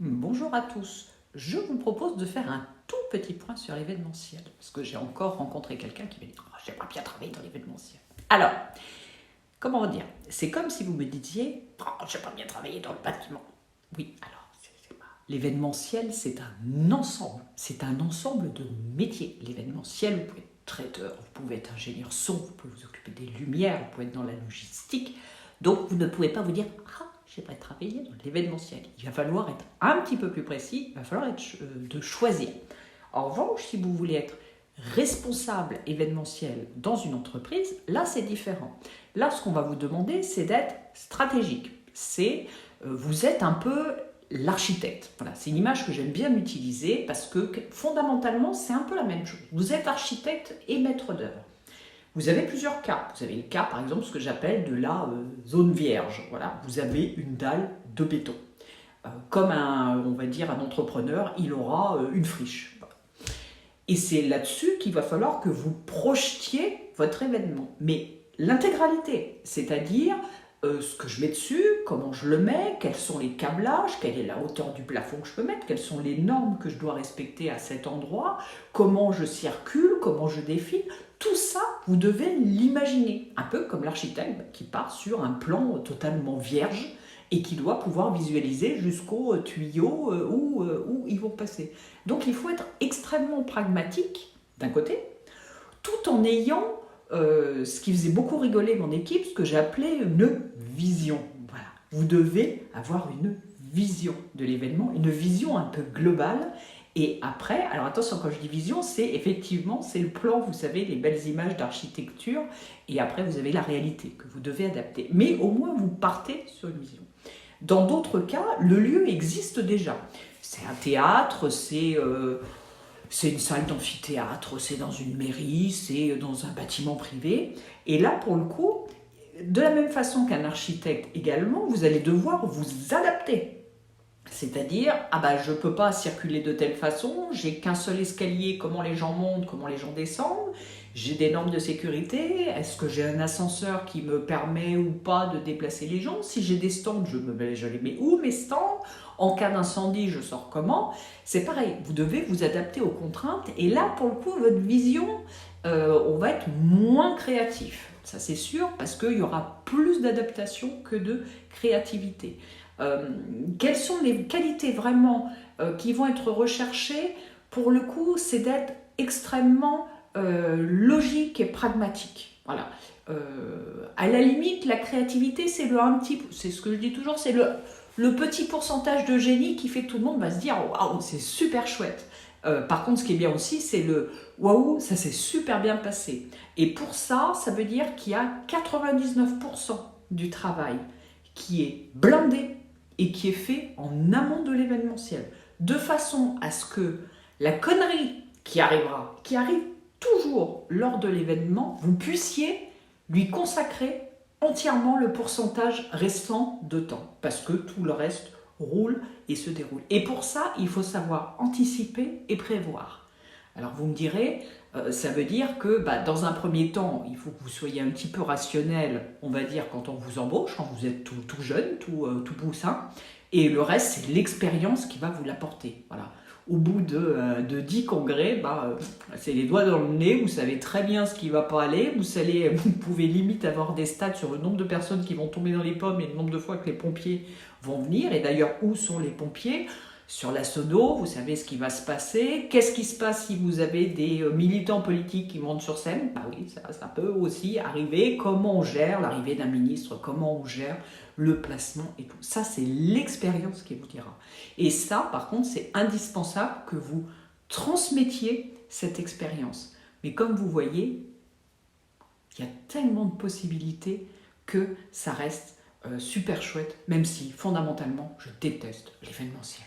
Bonjour à tous, je vous propose de faire un tout petit point sur l'événementiel, parce que j'ai encore rencontré quelqu'un qui m'a dit « j'aimerais bien travailler dans l'événementiel ». Alors, comment dire, c'est comme si vous me disiez « j'aimerais bien travailler dans le bâtiment ». Oui, alors, c'est pas... L'événementiel, c'est un ensemble de métiers. L'événementiel, vous pouvez être traiteur, vous pouvez être ingénieur son, vous pouvez vous occuper des lumières, vous pouvez être dans la logistique, donc vous ne pouvez pas vous dire « j'aimerais travailler dans l'événementiel ». Il va falloir être un petit peu plus précis, il va falloir de choisir. En revanche, si vous voulez être responsable événementiel dans une entreprise, là c'est différent. Là, ce qu'on va vous demander, c'est d'être stratégique. Vous êtes un peu l'architecte. Voilà, c'est une image que j'aime bien utiliser parce que fondamentalement, c'est un peu la même chose. Vous êtes architecte et maître d'œuvre. Vous avez plusieurs cas. Vous avez le cas, par exemple, ce que j'appelle de la zone vierge. Voilà, vous avez une dalle de béton. Comme on va dire, un entrepreneur, il aura une friche. Voilà. Et c'est là-dessus qu'il va falloir que vous projetiez votre événement. Mais l'intégralité, c'est-à-dire ce que je mets dessus, comment je le mets, quels sont les câblages, quelle est la hauteur du plafond que je peux mettre, quelles sont les normes que je dois respecter à cet endroit, comment je circule, comment je défile. Tout ça, vous devez l'imaginer, un peu comme l'architecte qui part sur un plan totalement vierge et qui doit pouvoir visualiser jusqu'aux tuyaux où ils vont passer. Donc il faut être extrêmement pragmatique, d'un côté, tout en ayant ce qui faisait beaucoup rigoler mon équipe, ce que j'appelais une vision. Voilà. Vous devez avoir une vision de l'événement, une vision un peu globale. Et après, alors attention, quand je dis vision, c'est effectivement, c'est le plan, vous savez, les belles images d'architecture, et après vous avez la réalité que vous devez adapter. Mais au moins, vous partez sur une vision. Dans d'autres cas, le lieu existe déjà. C'est un théâtre, c'est une salle d'amphithéâtre, c'est dans une mairie, c'est dans un bâtiment privé. Et là, pour le coup, de la même façon qu'un architecte également, vous allez devoir vous adapter. C'est-à-dire, je ne peux pas circuler de telle façon, j'ai qu'un seul escalier, comment les gens montent, comment les gens descendent, j'ai des normes de sécurité, est-ce que j'ai un ascenseur qui me permet ou pas de déplacer les gens, si j'ai des stands, je les mets où mes stands, en cas d'incendie, je sors comment, c'est pareil, vous devez vous adapter aux contraintes, et là, pour le coup, votre vision, on va être moins créatif, ça c'est sûr, parce qu'il y aura plus d'adaptation que de créativité. Quelles sont les qualités vraiment qui vont être recherchées? Pour le coup, c'est d'être extrêmement logique et pragmatique. Voilà. À la limite, la créativité, c'est c'est ce que je dis toujours, c'est le petit pourcentage de génie qui fait que tout le monde va se dire waouh, c'est super chouette. Par contre, ce qui est bien aussi, c'est le waouh, ça s'est super bien passé. Et pour ça, ça veut dire qu'il y a 99% du travail qui est blindé et qui est fait en amont de l'événementiel, de façon à ce que la connerie qui arrive toujours lors de l'événement, vous puissiez lui consacrer entièrement le pourcentage restant de temps, parce que tout le reste roule et se déroule. Et pour ça, il faut savoir anticiper et prévoir. Alors vous me direz, ça veut dire que dans un premier temps, il faut que vous soyez un petit peu rationnel, on va dire, quand on vous embauche, quand vous êtes tout jeune, tout poussin, et le reste, c'est l'expérience qui va vous l'apporter. Voilà. Au bout de 10 congrès, c'est les doigts dans le nez, vous savez très bien ce qui ne va pas aller, vous pouvez limite avoir des stats sur le nombre de personnes qui vont tomber dans les pommes et le nombre de fois que les pompiers vont venir, et d'ailleurs où sont les pompiers. Sur la sono, vous savez ce qui va se passer. Qu'est-ce qui se passe si vous avez des militants politiques qui montent sur scène? Oui, ça peut aussi arriver. Comment on gère l'arrivée d'un ministre? Comment on gère le placement et tout? Ça, c'est l'expérience qui vous dira. Et ça, par contre, c'est indispensable que vous transmettiez cette expérience. Mais comme vous voyez, il y a tellement de possibilités que ça reste super chouette, même si, fondamentalement, je déteste l'événementiel.